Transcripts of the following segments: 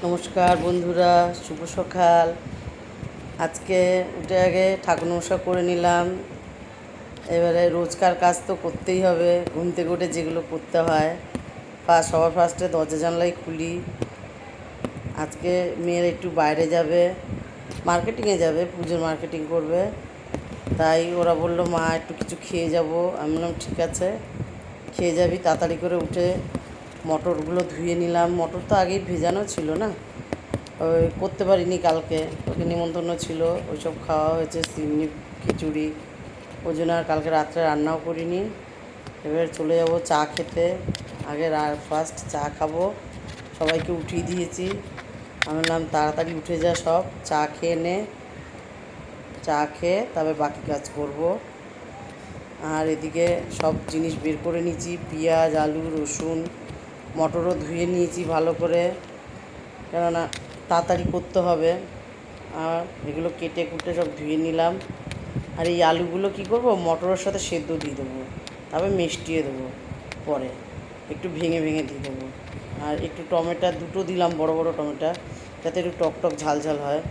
নমস্কার বন্ধুরা, শুভ সকাল। আজকে উঠে আগে ঠাকুর নমস্কার করে নিলাম। এবারে রোজকার কাজ তো করতেই হবে, ঘুম থেকে উঠে যেগুলো করতে হয়। সবার ফার্স্টে দরজা জানলাই খুলি। আজকে মেয়ের একটু বাইরে যাবে, মার্কেটিংয়ে যাবে, পুজোর মার্কেটিং করবে। তাই ওরা বললো মা একটু কিছু খেয়ে যাব। আমি বললাম ঠিক আছে, খেয়ে যাবি। তাড়াতাড়ি করে উঠে মটরগুলো ধুয়ে নিলাম। মটর তো আগেই ভেজানো ছিল না, ওই করতে পারিনি কালকে, ওকে নিমন্ত্রণ ছিল, ওইসব খাওয়া হয়েছে, সিমনি খিচুড়ি, ওই জন্য আর কালকে রাত্রে রান্নাও করিনি। এবার চলে যাব চা খেতে। আগে ফার্স্ট চা খাবো, সবাইকে উঠিয়ে দিয়েছি। আমি বললাম তাড়াতাড়ি উঠে যা, সব চা খেয়ে নে, চা খেয়ে তবে বাকি কাজ করব। আর এদিকে সব জিনিস বের করে নিয়েছি, পেঁয়াজ, আলু, রসুন, মটরও ধুয়ে নিয়েছি ভালো করে, কেননা তাড়াতাড়ি করতে হবে। আর এগুলো কেটে কুটে সব ধুয়ে নিলাম। আর এই আলুগুলো কী করব, মটরের সাথে সেদ্ধ দিয়ে দেবো, তবে মিষ্টিয়ে দেবো পরে, একটু ভেঙে ভেঙে দিয়ে দেবো। আর একটু টমেটো দুটো দিলাম, বড় বড় টমেটো, যাতে একটু টক টক ঝাল ঝাল হয়।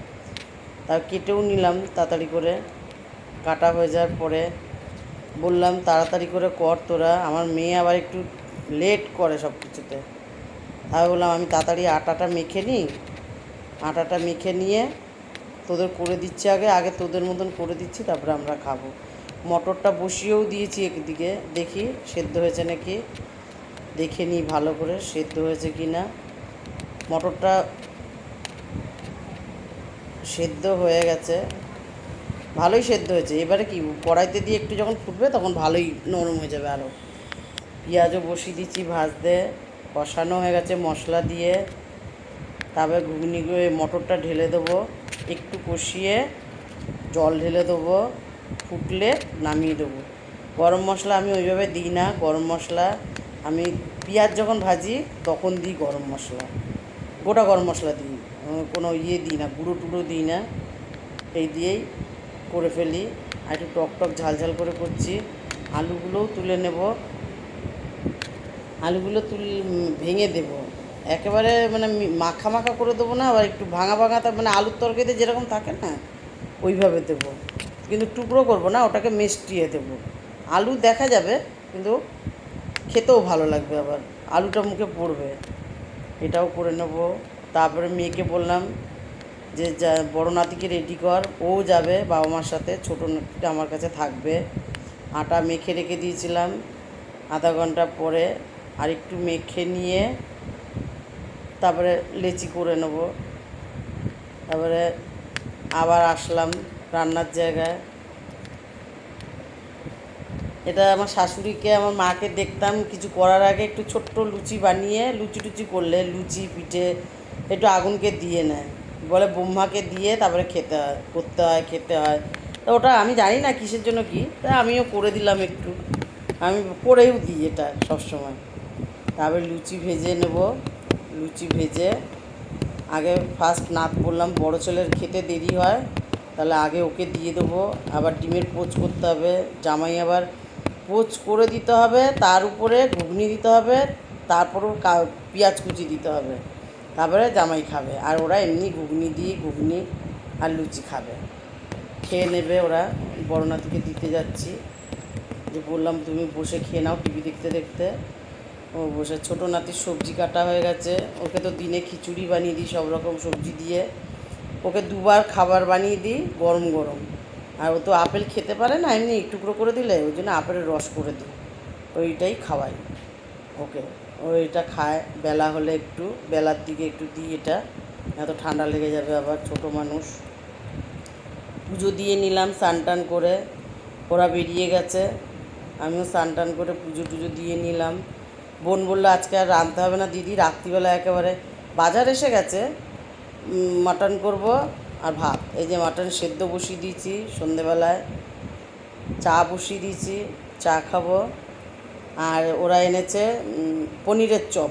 তা কেটেও নিলাম তাড়াতাড়ি করে। কাটা হয়ে যাওয়ার পরে বললাম তাড়াতাড়ি করে কর তোরা। আমার মেয়ে আবার একটু লেট করে সব কিছুতে। তাই বললাম আমি তাড়াতাড়ি আটাটা মেখে নিই, আটাটা মেখে নিয়ে তোদের করে দিচ্ছি, আগে আগে তোদের মতন করে দিচ্ছি, তারপরে আমরা খাবো। মটরটা বসিয়েও দিয়েছি একদিকে, দেখি সেদ্ধ হয়েছে নাকি, দেখে নিই ভালো করে সেদ্ধ হয়েছে কি না। মটরটা সেদ্ধ হয়ে গেছে, ভালোই সেদ্ধ হয়েছে। এবারে কি কড়াইতে দিয়ে একটু যখন ফুটবে তখন ভালোই নরম হয়ে যাবে আরও। পেঁয়াজও বসিয়ে দিচ্ছি ভাজতে, কষানো হয়ে গেছে মশলা দিয়ে। তারপরে মটরটা ঢেলে দেবো, একটু কষিয়ে জল ঢেলে দেবো, ফুটলে নামিয়ে দেবো। গরম মশলা আমি ওইভাবে দিই না, গরম মশলা আমি পেঁয়াজ যখন ভাজি তখন দিই গরম মশলা, গোটা গরম মশলা দিই, কোনো দিই না, গুঁড়ো টুড়ো দিই না। এই দিয়েই করে ফেলি। আর একটু টক টক ঝাল ঝাল করে করছি। আলুগুলোও তুলে নেব, আলুগুলো ভেঙে দেবো একেবারে, মানে মাখা মাখা করে দেবো না, আবার একটু ভাঙা ভাঙা, মানে আলুর তরকারিতে যেরকম থাকে না ওইভাবে দেবো, কিন্তু টুকরো করবো না, ওটাকে মিষ্টিয়ে দেবো। আলু দেখা যাবে কিন্তু খেতেও ভালো লাগবে, আবার আলুটা মুখে পড়বে। এটাও করে নেব। তারপরে মেয়েকে বললাম যে বড় নাতিকে রেডি কর, ও যাবে বাবা মার সাথে, ছোটো নাতিটা আমার কাছে থাকবে। আটা মেখে রেখে দিয়েছিলাম, আধা ঘন্টা পরে আর একটু মেখে নিয়ে তারপরে লেচি করে নেব। তারপরে আবার আসলাম রান্নার জায়গায়। এটা আমার শাশুড়িকে, আমার মাকে দেখতাম কিছু করার আগে একটু ছোট্ট লুচি বানিয়ে, লুচি টুচি করলে, লুচি পিঠে একটু আগুনকে দিয়ে নেয়, বলে ব্রহ্মাকে দিয়ে তারপরে খেতে হয়, করতে হয়, খেতে হয়। তো ওটা আমি জানি না কিসের জন্য কি, তাই আমিও করে দিলাম একটু, আমি করেও দিই এটা সবসময়। তারপরে লুচি ভেজে নেব। লুচি ভেজে আগে ফার্স্ট নাত বললাম বড়ো ছেলের খেতে দেরি হয়, তাহলে আগে ওকে দিয়ে দেবো। আবার ডিমের পোচ করতে হবে, জামাই আবার পোচ করে দিতে হবে, তার উপরে ঘুগনি দিতে হবে, তারপরেও পেঁয়াজ কুচি দিতে হবে, তারপরে জামাই খাবে। আর ওরা এমনি ঘুগনি দিয়ে ঘুগনি আর লুচি খাবে, খেয়ে নেবে ওরা। বড় নাতিকে দিতে যাচ্ছি, যে বললাম তুমি বসে খেয়ে নাও টিভি দেখতে দেখতে। ও বসে, ছোটো নাতির সবজি কাটা হয়ে গেছে, ওকে তো দিনে খিচুড়ি বানিয়ে দিই সব রকম সবজি দিয়ে, ওকে দুবার খাবার বানিয়ে দিই গরম গরম। আর ও তো আপেল খেতে পারে না এমনি টুকরো করে দিলে, ওই জন্য আপেলের রস করে দিই, ওইটাই খাওয়াই ওকে। ওইটা খায় বেলা হলে, একটু বেলার দিকে একটু দিই এটা, এত ঠান্ডা লেগে যাবে আবার, ছোটো মানুষ। পুজো দিয়ে নিলাম স্নান টান করে, ওরা বেরিয়ে গেছে, আমিও স্নান টান করে পুজো টুজো দিয়ে নিলাম। বোন বললো আজকে আর রাঁধতে হবে না দিদি, রাত্রিবেলা একেবারে বাজার এসে গেছে, মাটন করব আর ভাত। এই যে মাটন সেদ্ধ বসিয়ে দিয়েছি সন্ধেবেলায়, চা বসিয়ে দিয়েছি, চা খাবো। আর ওরা এনেছে পনিরের চপ,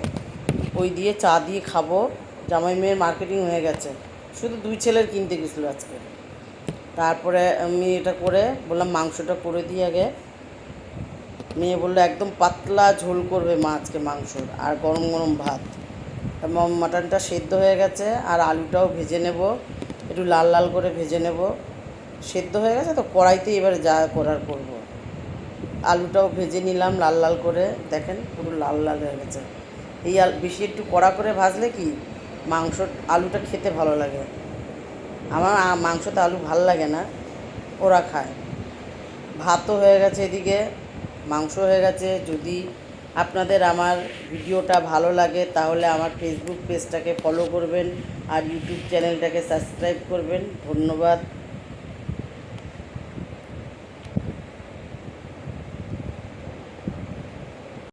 ওই দিয়ে চা দিয়ে খাবো। জামাই মেয়ের মার্কেটিং হয়ে গেছে, শুধু দুই ছেলের কিনতে গেছিলো আজকে। তারপরে আমি এটা করে বললাম মাংসটা করে দিই আগে। মেয়ে বললো একদম পাতলা ঝোল করবে মা আজকে মাংসর, আর গরম গরম ভাত। মাটনটা সেদ্ধ হয়ে গেছে, আর আলুটাও ভেজে নেব, একটু লাল লাল করে ভেজে নেব। সেদ্ধ হয়ে গেছে তো কড়াইতে এবার যা করার করব। আলুটাও ভেজে নিলাম লাল লাল করে, দেখেন পুরো লাল লাল হয়ে গেছে। এই বেশি একটু কড়া করে ভাজলে কি আলুটা খেতে ভালো লাগে। আমার মাংসতে আলু ভালো লাগে না, ওরা খায়। ভাতও হয়ে গেছে, এদিকে মাংস হয়ে গেছে। যদি আপনাদের আমার ভিডিওটা ভালো লাগে তাহলে আমার ফেসবুক পেজটাকে ফলো করবেন আর ইউটিউব চ্যানেলটাকে সাবস্ক্রাইব করবেন। ধন্যবাদ।